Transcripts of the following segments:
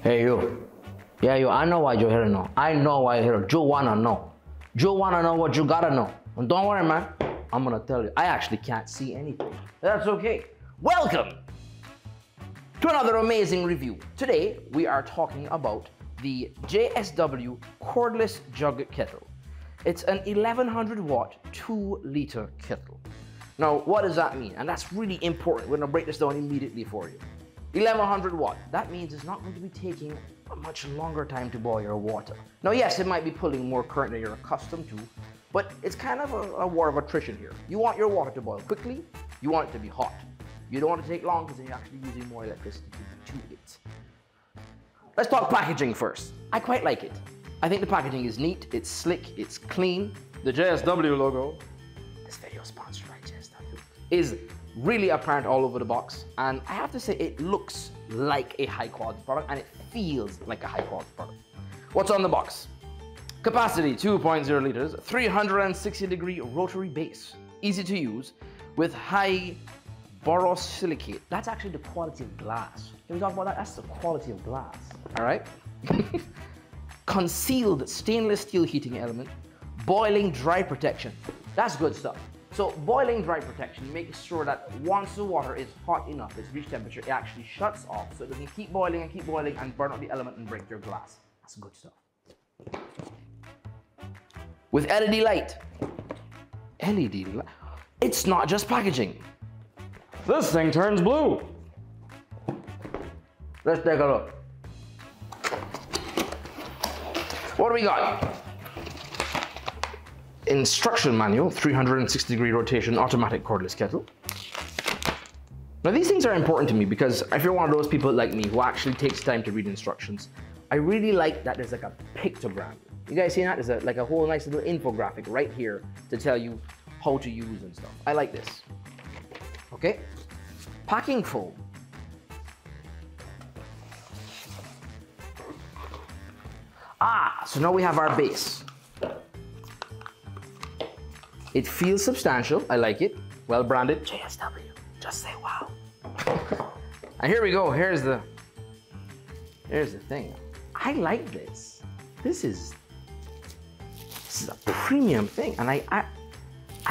Hey you. Yeah, you, I know why you're here now. I know why you're here. You wanna know. You wanna know what you gotta know. And don't worry, man. I'm gonna tell you. I actually can't see anything. That's okay. Welcome to another amazing review. Today, we are talking about the JSW Cordless Jug Kettle. It's an 1100 watt, 2-liter kettle. Now, what does that mean? And that's really important. We're gonna break this down immediately for you. 1100 watt, that means it's not going to be taking a much longer time to boil your water. Now, yes, it might be pulling more current than you're accustomed to, but it's kind of a war of attrition here. You want your water to boil quickly, you want it to be hot. You don't want it to take long because you're actually using more electricity to it. Let's talk packaging first. I quite like it. I think the packaging is neat, it's slick, it's clean. The JSW logo, this video sponsored by JSW, is really apparent all over the box, and I have to say it looks like a high quality product and it feels like a high quality product. What's on the box? Capacity 2.0 liters, 360-degree rotary base, easy to use with high borosilicate. That's actually the quality of glass. Can we talk about that? That's the quality of glass, all right? Concealed stainless steel heating element, boiling dry protection. That's good stuff. So boiling dry protection makes sure that once the water is hot enough, it's reached temperature, it actually shuts off so it doesn't keep boiling and burn out the element and break your glass. That's good stuff. With LED light. LED light. It's not just packaging. This thing turns blue. Let's take a look. What do we got? Instruction manual, 360-degree rotation automatic cordless kettle. Now these things are important to me because if you're one of those people like me who actually takes time to read instructions, I really like that there's like a pictogram. You guys see that? There's like a whole nice little infographic right here to tell you how to use and stuff. I like this. Okay, packing foam. So now we have our base. It feels substantial. I like it. Well branded. JSW. Just say wow. And here we go. Here's the thing. I like this. This is a premium thing, and I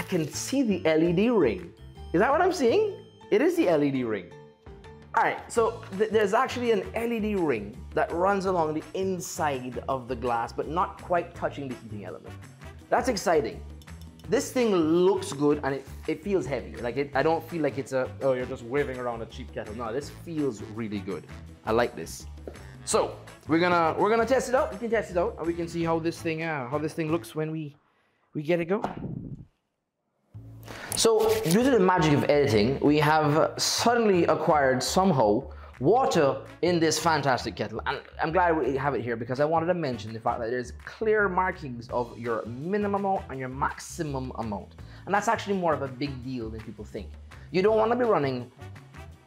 can see the LED ring. Is that what I'm seeing? It is the LED ring. All right. So there's actually an LED ring that runs along the inside of the glass, but not quite touching the heating element. That's exciting. This thing looks good and it feels heavy. Like I don't feel like it's oh, you're just waving around a cheap kettle. No, this feels really good. I like this. So we're gonna test it out. We can test it out and we can see how this thing looks when we get it going. So due to the magic of editing, we have suddenly acquired somehow water in this fantastic kettle, and I'm glad we have it here because I wanted to mention the fact that there's clear markings of your minimum amount and your maximum amount, and that's actually more of a big deal than people think. You don't want to be running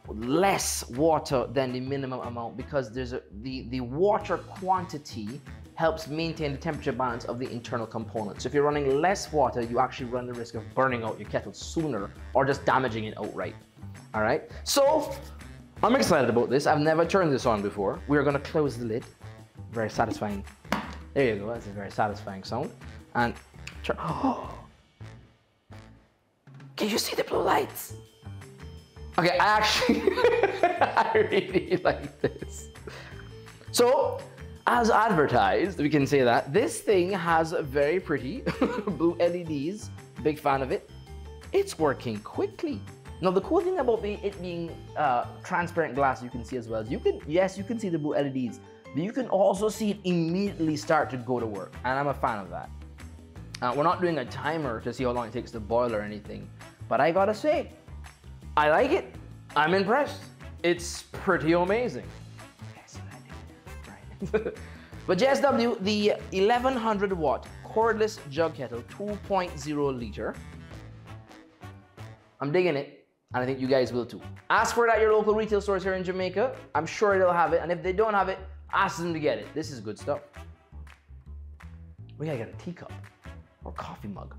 less water than the minimum amount because there's the water quantity helps maintain the temperature balance of the internal components. So if you're running less water, you actually run the risk of burning out your kettle sooner or just damaging it outright. All right, so I'm excited about this. I've never turned this on before. We're gonna close the lid. Very satisfying. There you go, that's a very satisfying sound. And turn, oh. Can you see the blue lights? Okay, I actually, I really like this. So, as advertised, we can say that this thing has very pretty blue LEDs. Big fan of it. It's working quickly. Now the cool thing about it being transparent glass, you can see as well, is you can see the blue LEDs, but you can also see it immediately start to go to work, and I'm a fan of that. We're not doing a timer to see how long it takes to boil or anything, but I gotta say, I like it. I'm impressed. It's pretty amazing. Right. But JSW, the 1100 watt cordless jug kettle, 2.0 liter. I'm digging it. And I think you guys will too. Ask for it at your local retail stores here in Jamaica. I'm sure they'll have it. And if they don't have it, ask them to get it. This is good stuff. We gotta get a teacup or coffee mug.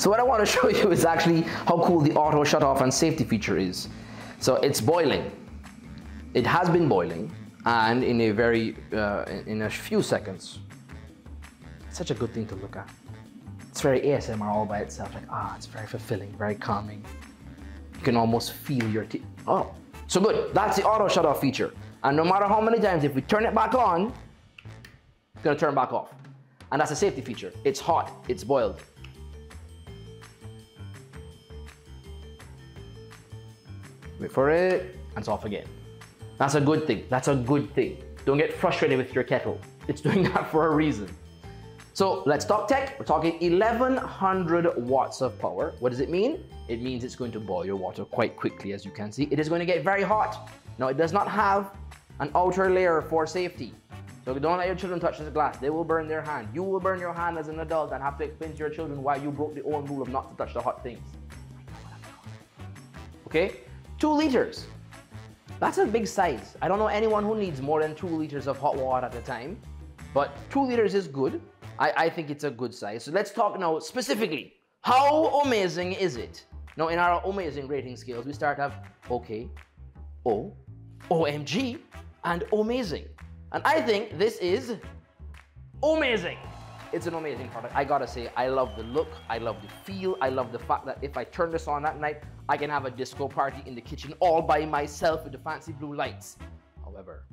So what I want to show you is actually how cool the auto shut off and safety feature is. So it's boiling. It has been boiling, and in a few seconds. It's such a good thing to look at. It's very ASMR all by itself. Like, it's very fulfilling, very calming. You can almost feel your teeth. Oh, so good. That's the auto shut off feature. And no matter how many times, if we turn it back on, it's gonna turn back off. And that's a safety feature. It's hot, it's boiled. Wait for it, and it's off again. That's a good thing. That's a good thing. Don't get frustrated with your kettle. It's doing that for a reason. So let's talk tech. We're talking 1100 watts of power. What does it mean? It means it's going to boil your water quite quickly, as you can see. It is going to get very hot. Now, it does not have an outer layer for safety. So don't let your children touch this glass. They will burn their hand. You will burn your hand as an adult and have to explain to your children why you broke the own rule of not to touch the hot things. Okay? 2 liters. That's a big size. I don't know anyone who needs more than 2 liters of hot water at a time, but 2 liters is good. I think it's a good size. So let's talk now specifically. How amazing is it? Now in our amazing rating scales, we start have okay, O, OMG, and amazing. And I think this is amazing. It's an amazing product. I gotta say, I love the look, I love the feel, I love the fact that if I turn this on at night, I can have a disco party in the kitchen all by myself with the fancy blue lights. However,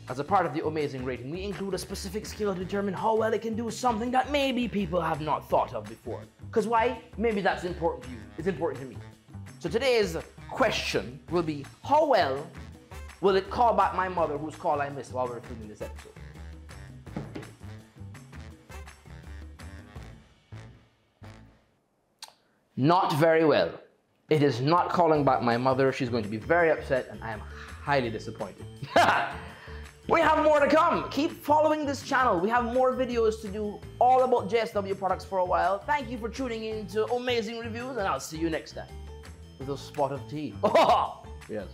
as a part of the amazing rating, we include a specific skill to determine how well it can do something that maybe people have not thought of before. Because why? Maybe that's important to you. It's important to me. So today's question will be, how well will it call back my mother whose call I missed while we were filming this episode? Not very well. It is not calling back my mother. She's going to be very upset, and I am highly disappointed. We have more to come. Keep following this channel. We have more videos to do all about JSW products for a while. Thank you for tuning in to Amazing Reviews, and I'll see you next time with a spot of tea. Oh, yes.